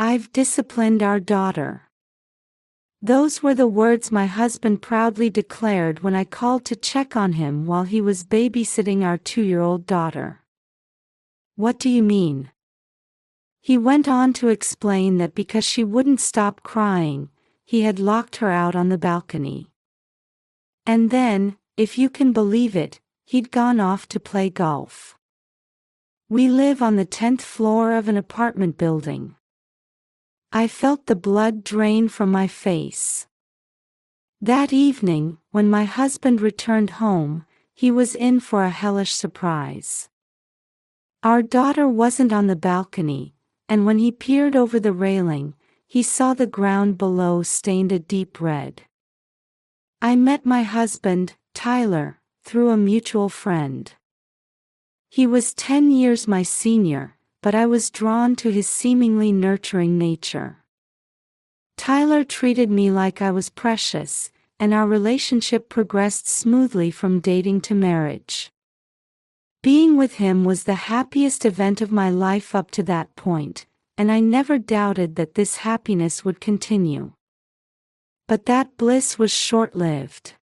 "I've disciplined our daughter." Those were the words my husband proudly declared when I called to check on him while he was babysitting our 2-year-old daughter. "What do you mean?" He went on to explain that because she wouldn't stop crying, he had locked her out on the balcony. And then, if you can believe it, he'd gone off to play golf. We live on the 10th floor of an apartment building. I felt the blood drain from my face. That evening, when my husband returned home, he was in for a hellish surprise. Our daughter wasn't on the balcony, and when he peered over the railing, he saw the ground below stained a deep red. I met my husband, Tyler, through a mutual friend. He was 10 years my senior, but I was drawn to his seemingly nurturing nature. Tyler treated me like I was precious, and our relationship progressed smoothly from dating to marriage. Being with him was the happiest event of my life up to that point, and I never doubted that this happiness would continue. But that bliss was short-lived.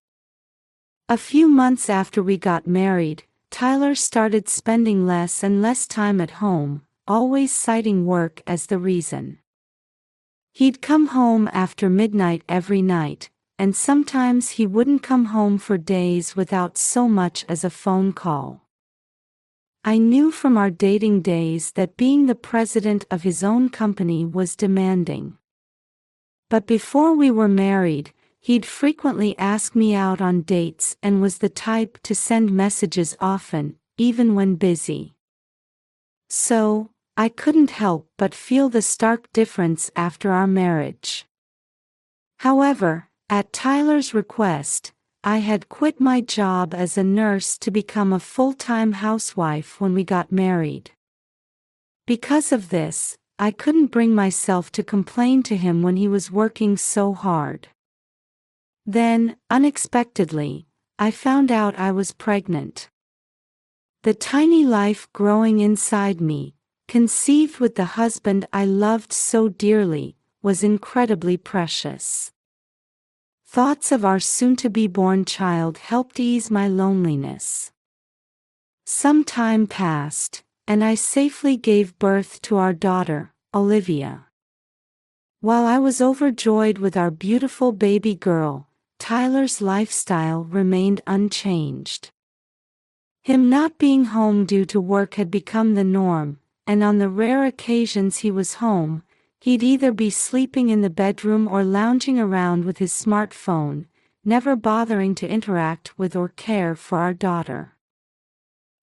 A few months after we got married, Tyler started spending less and less time at home, always citing work as the reason. He'd come home after midnight every night, and sometimes he wouldn't come home for days without so much as a phone call. I knew from our dating days that being the president of his own company was demanding. But before we were married, he'd frequently ask me out on dates and was the type to send messages often, even when busy. So, I couldn't help but feel the stark difference after our marriage. However, at Tyler's request, I had quit my job as a nurse to become a full-time housewife when we got married. Because of this, I couldn't bring myself to complain to him when he was working so hard. Then, unexpectedly, I found out I was pregnant. The tiny life growing inside me, conceived with the husband I loved so dearly, was incredibly precious. Thoughts of our soon-to-be-born child helped ease my loneliness. Some time passed, and I safely gave birth to our daughter, Olivia. While I was overjoyed with our beautiful baby girl, Tyler's lifestyle remained unchanged. Him not being home due to work had become the norm, and on the rare occasions he was home, he'd either be sleeping in the bedroom or lounging around with his smartphone, never bothering to interact with or care for our daughter.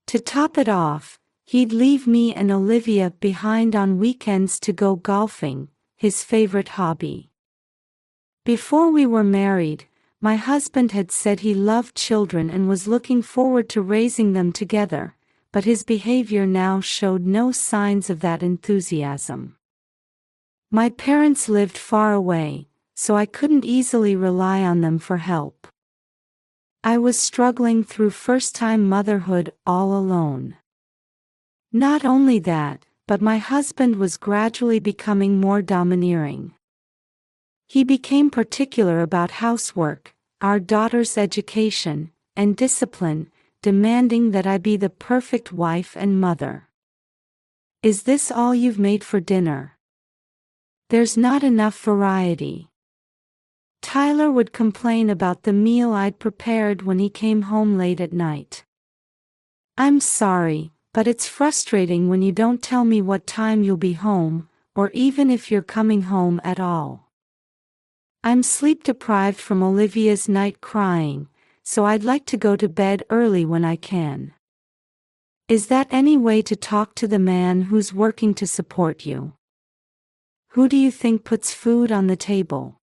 To top it off, he'd leave me and Olivia behind on weekends to go golfing, his favorite hobby. Before we were married, my husband had said he loved children and was looking forward to raising them together, but his behavior now showed no signs of that enthusiasm. My parents lived far away, so I couldn't easily rely on them for help. I was struggling through first-time motherhood all alone. Not only that, but my husband was gradually becoming more domineering. He became particular about housework, our daughter's education, and discipline, demanding that I be the perfect wife and mother. "Is this all you've made for dinner? There's not enough variety." Tyler would complain about the meal I'd prepared when he came home late at night. "I'm sorry, but it's frustrating when you don't tell me what time you'll be home, or even if you're coming home at all. I'm sleep-deprived from Olivia's night crying, so I'd like to go to bed early when I can. Is that any way to talk to the man who's working to support you? Who do you think puts food on the table?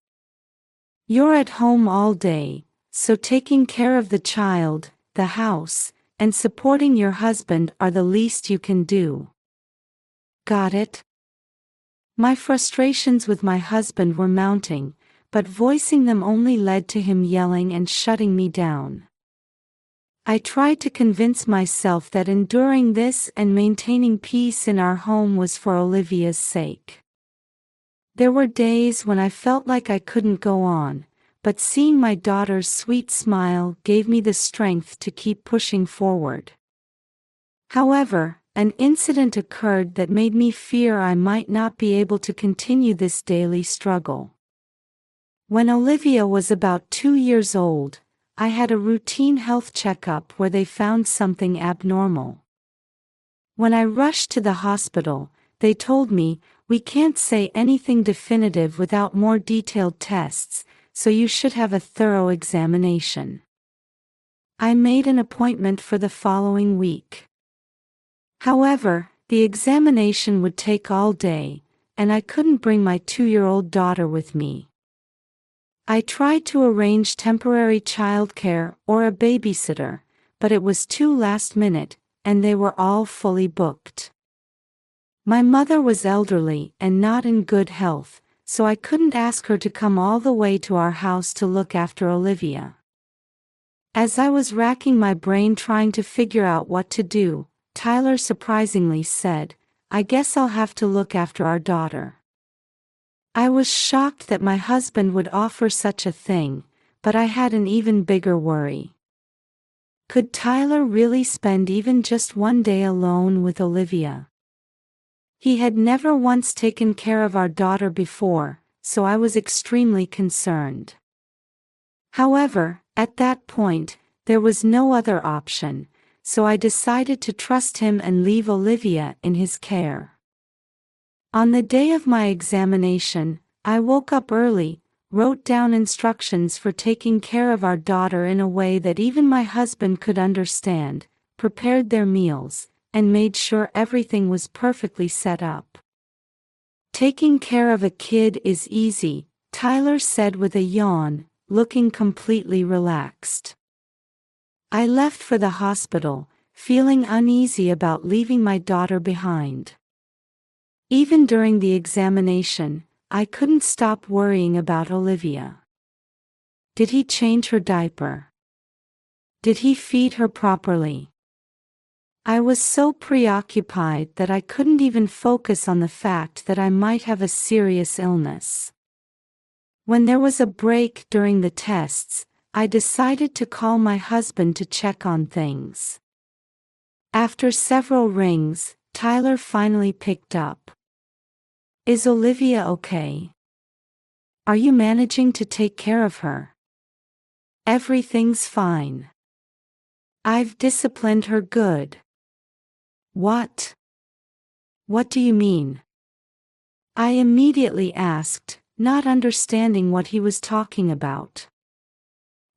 You're at home all day, so taking care of the child, the house, and supporting your husband are the least you can do. Got it?" My frustrations with my husband were mounting, but voicing them only led to him yelling and shutting me down. I tried to convince myself that enduring this and maintaining peace in our home was for Olivia's sake. There were days when I felt like I couldn't go on, but seeing my daughter's sweet smile gave me the strength to keep pushing forward. However, an incident occurred that made me fear I might not be able to continue this daily struggle. When Olivia was about 2 years old, I had a routine health checkup where they found something abnormal. When I rushed to the hospital, they told me, "We can't say anything definitive without more detailed tests, so you should have a thorough examination." I made an appointment for the following week. However, the examination would take all day, and I couldn't bring my 2-year-old daughter with me. I tried to arrange temporary childcare or a babysitter, but it was too last minute, and they were all fully booked. My mother was elderly and not in good health, so I couldn't ask her to come all the way to our house to look after Olivia. As I was racking my brain trying to figure out what to do, Tyler surprisingly said, "I guess I'll have to look after our daughter." I was shocked that my husband would offer such a thing, but I had an even bigger worry. Could Tyler really spend even just one day alone with Olivia? He had never once taken care of our daughter before, so I was extremely concerned. However, at that point, there was no other option, so I decided to trust him and leave Olivia in his care. On the day of my examination, I woke up early, wrote down instructions for taking care of our daughter in a way that even my husband could understand, prepared their meals, and made sure everything was perfectly set up. "Taking care of a kid is easy," Tyler said with a yawn, looking completely relaxed. I left for the hospital, feeling uneasy about leaving my daughter behind. Even during the examination, I couldn't stop worrying about Olivia. Did he change her diaper? Did he feed her properly? I was so preoccupied that I couldn't even focus on the fact that I might have a serious illness. When there was a break during the tests, I decided to call my husband to check on things. After several rings, Tyler finally picked up. "Is Olivia okay? Are you managing to take care of her?" "Everything's fine. I've disciplined her good." "What? What do you mean?" I immediately asked, not understanding what he was talking about.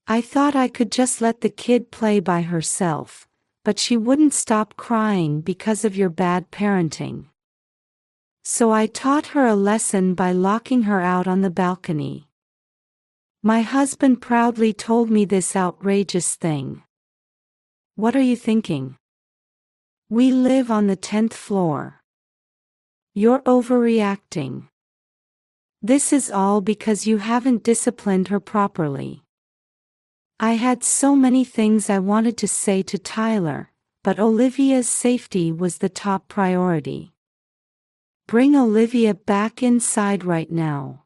I thought I could just let the kid play by herself, but she wouldn't stop crying because of your bad parenting. So I taught her a lesson by locking her out on the balcony. My husband proudly told me this outrageous thing. "What are you thinking? We live on the 10th floor. You're overreacting. This is all because you haven't disciplined her properly." I had so many things I wanted to say to Tyler, but Olivia's safety was the top priority. "Bring Olivia back inside right now."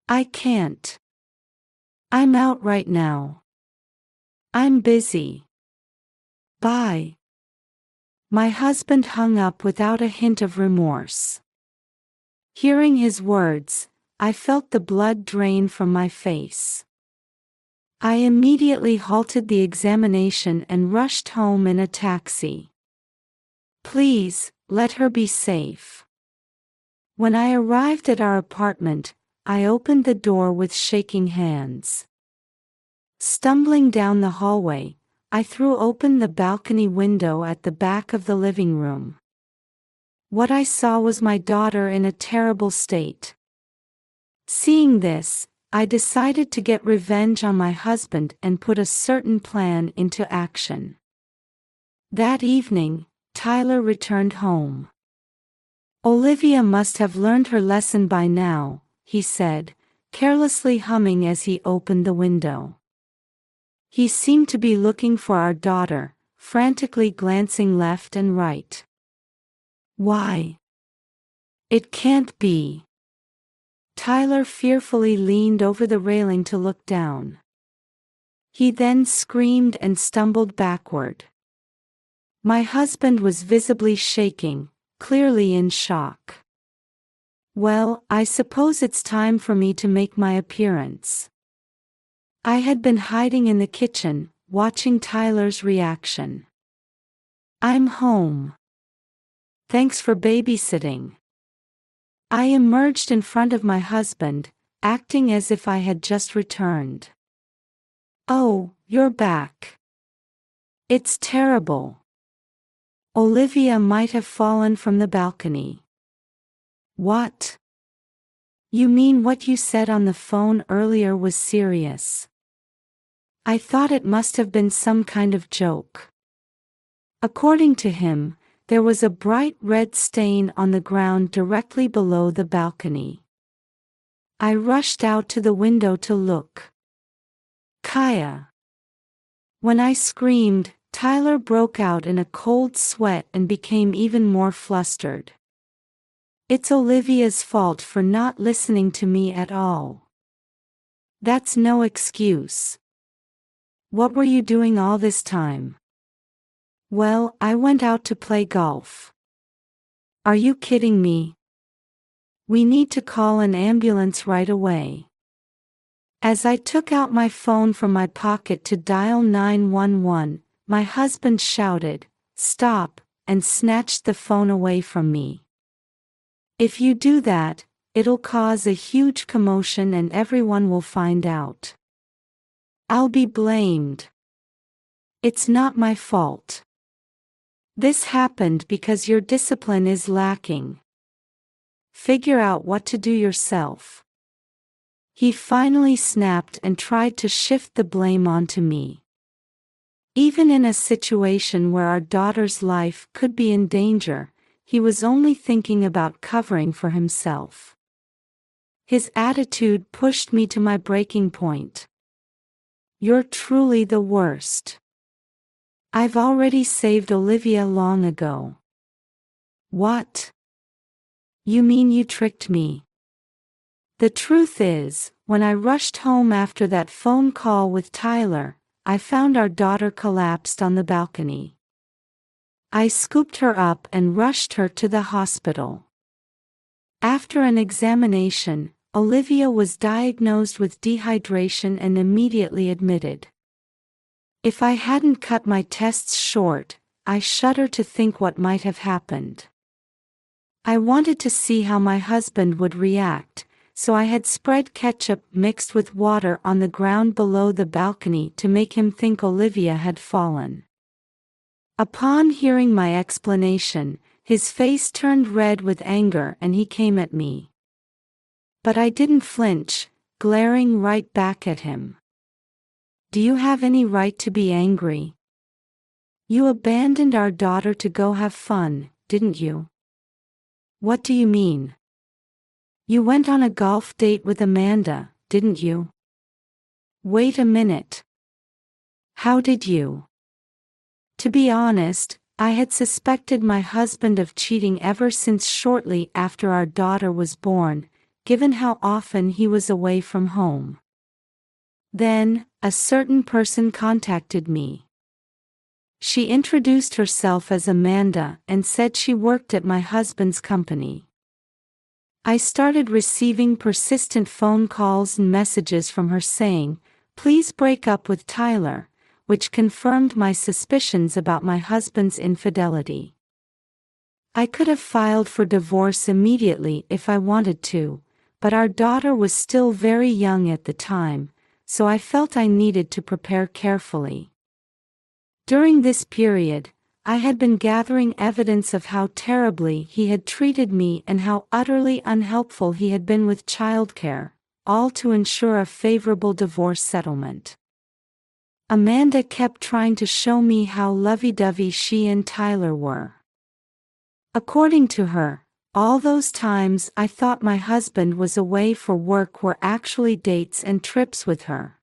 "I can't. I'm out right now. I'm busy. Bye." My husband hung up without a hint of remorse. Hearing his words, I felt the blood drain from my face. I immediately halted the examination and rushed home in a taxi. "Please, let her be safe." When I arrived at our apartment, I opened the door with shaking hands. Stumbling down the hallway, I threw open the balcony window at the back of the living room. What I saw was my daughter in a terrible state. Seeing this, I decided to get revenge on my husband and put a certain plan into action. That evening, Tyler returned home. "Olivia must have learned her lesson by now," he said, carelessly humming as he opened the window. He seemed to be looking for our daughter, frantically glancing left and right. "Why? It can't be." Tyler fearfully leaned over the railing to look down. He then screamed and stumbled backward. My husband was visibly shaking, clearly in shock. Well, I suppose it's time for me to make my appearance. I had been hiding in the kitchen, watching Tyler's reaction. I'm home. Thanks for babysitting. I emerged in front of my husband, acting as if I had just returned. Oh, you're back. It's terrible. Olivia might have fallen from the balcony. What? You mean what you said on the phone earlier was serious? I thought it must have been some kind of joke. According to him, there was a bright red stain on the ground directly below the balcony. I rushed out to the window to look. Kaya. When I screamed, Tyler broke out in a cold sweat and became even more flustered. It's Olivia's fault for not listening to me at all. That's no excuse. What were you doing all this time? Well, I went out to play golf. Are you kidding me? We need to call an ambulance right away. As I took out my phone from my pocket to dial 911, my husband shouted, "Stop," and snatched the phone away from me. If you do that, it'll cause a huge commotion and everyone will find out. I'll be blamed. It's not my fault. This happened because your discipline is lacking. Figure out what to do yourself. He finally snapped and tried to shift the blame onto me. Even in a situation where our daughter's life could be in danger, he was only thinking about covering for himself. His attitude pushed me to my breaking point. You're truly the worst. I've already saved Olivia long ago. What? You mean you tricked me? The truth is, when I rushed home after that phone call with Tyler, I found our daughter collapsed on the balcony. I scooped her up and rushed her to the hospital. After an examination, Olivia was diagnosed with dehydration and immediately admitted. If I hadn't cut my tests short, I shudder to think what might have happened. I wanted to see how my husband would react, so I had spread ketchup mixed with water on the ground below the balcony to make him think Olivia had fallen. Upon hearing my explanation, his face turned red with anger and he came at me. But I didn't flinch, glaring right back at him. Do you have any right to be angry? You abandoned our daughter to go have fun, didn't you? What do you mean? You went on a golf date with Amanda, didn't you? Wait a minute. How did you? To be honest, I had suspected my husband of cheating ever since shortly after our daughter was born, given how often he was away from home. Then, a certain person contacted me. She introduced herself as Amanda and said she worked at my husband's company. I started receiving persistent phone calls and messages from her saying, "Please break up with Tyler," which confirmed my suspicions about my husband's infidelity. I could have filed for divorce immediately if I wanted to, but our daughter was still very young at the time, so I felt I needed to prepare carefully. During this period, I had been gathering evidence of how terribly he had treated me and how utterly unhelpful he had been with childcare, all to ensure a favorable divorce settlement. Amanda kept trying to show me how lovey-dovey she and Tyler were. According to her, all those times I thought my husband was away for work were actually dates and trips with her.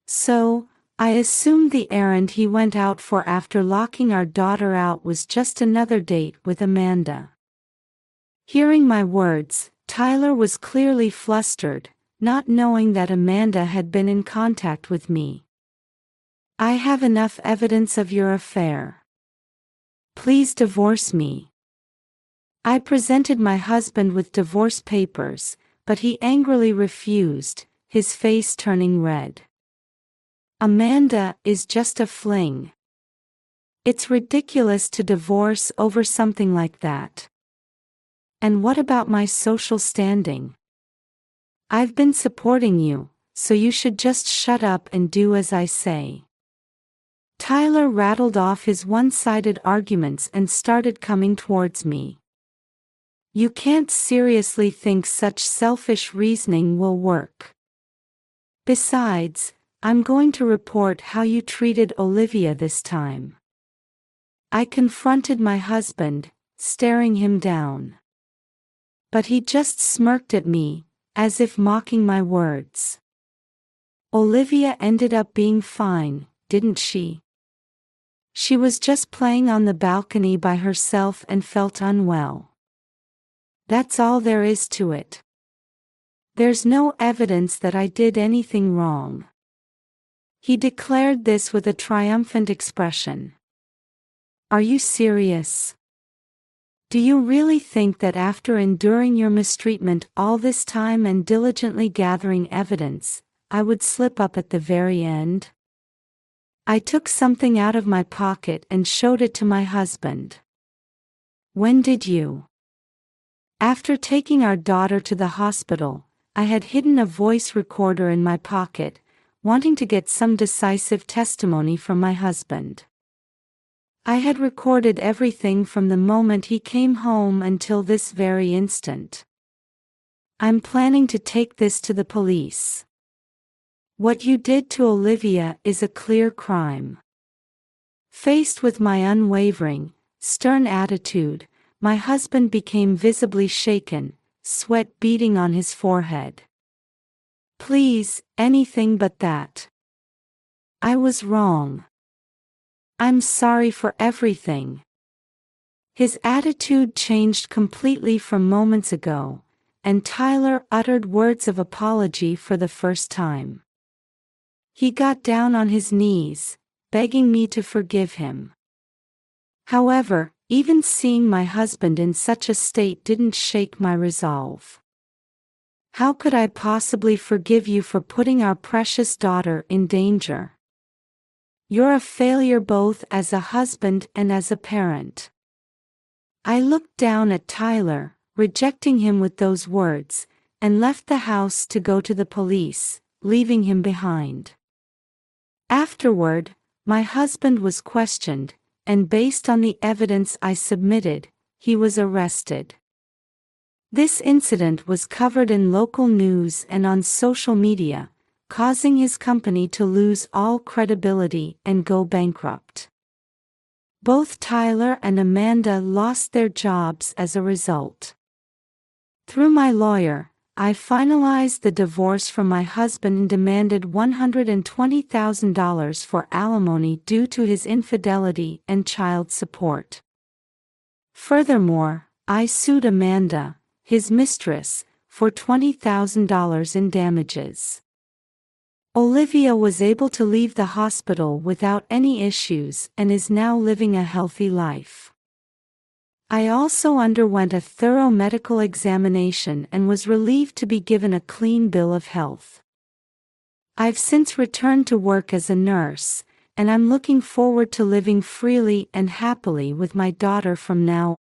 So, I assumed the errand he went out for after locking our daughter out was just another date with Amanda. Hearing my words, Tyler was clearly flustered, not knowing that Amanda had been in contact with me. I have enough evidence of your affair. Please divorce me. I presented my husband with divorce papers, but he angrily refused, his face turning red. Amanda is just a fling. It's ridiculous to divorce over something like that. And what about my social standing? I've been supporting you, so you should just shut up and do as I say. Tyler rattled off his one-sided arguments and started coming towards me. You can't seriously think such selfish reasoning will work. Besides, I'm going to report how you treated Olivia this time. I confronted my husband, staring him down. But he just smirked at me, as if mocking my words. Olivia ended up being fine, didn't she? She was just playing on the balcony by herself and felt unwell. That's all there is to it. There's no evidence that I did anything wrong. He declared this with a triumphant expression. Are you serious? Do you really think that after enduring your mistreatment all this time and diligently gathering evidence, I would slip up at the very end? I took something out of my pocket and showed it to my husband. When did you? After taking our daughter to the hospital, I had hidden a voice recorder in my pocket, wanting to get some decisive testimony from my husband. I had recorded everything from the moment he came home until this very instant. I'm planning to take this to the police. What you did to Olivia is a clear crime. Faced with my unwavering, stern attitude, my husband became visibly shaken, sweat beading on his forehead. Please, anything but that. I was wrong. I'm sorry for everything. His attitude changed completely from moments ago, and Tyler uttered words of apology for the first time. He got down on his knees, begging me to forgive him. However, even seeing my husband in such a state didn't shake my resolve. How could I possibly forgive you for putting our precious daughter in danger? You're a failure both as a husband and as a parent. I looked down at Tyler, rejecting him with those words, and left the house to go to the police, leaving him behind. Afterward, my husband was questioned, and based on the evidence I submitted, he was arrested. This incident was covered in local news and on social media, causing his company to lose all credibility and go bankrupt. Both Tyler and Amanda lost their jobs as a result. Through my lawyer, I finalized the divorce from my husband and demanded $120,000 for alimony due to his infidelity and child support. Furthermore, I sued Amanda, his mistress, for $20,000 in damages. Olivia was able to leave the hospital without any issues and is now living a healthy life. I also underwent a thorough medical examination and was relieved to be given a clean bill of health. I've since returned to work as a nurse, and I'm looking forward to living freely and happily with my daughter from now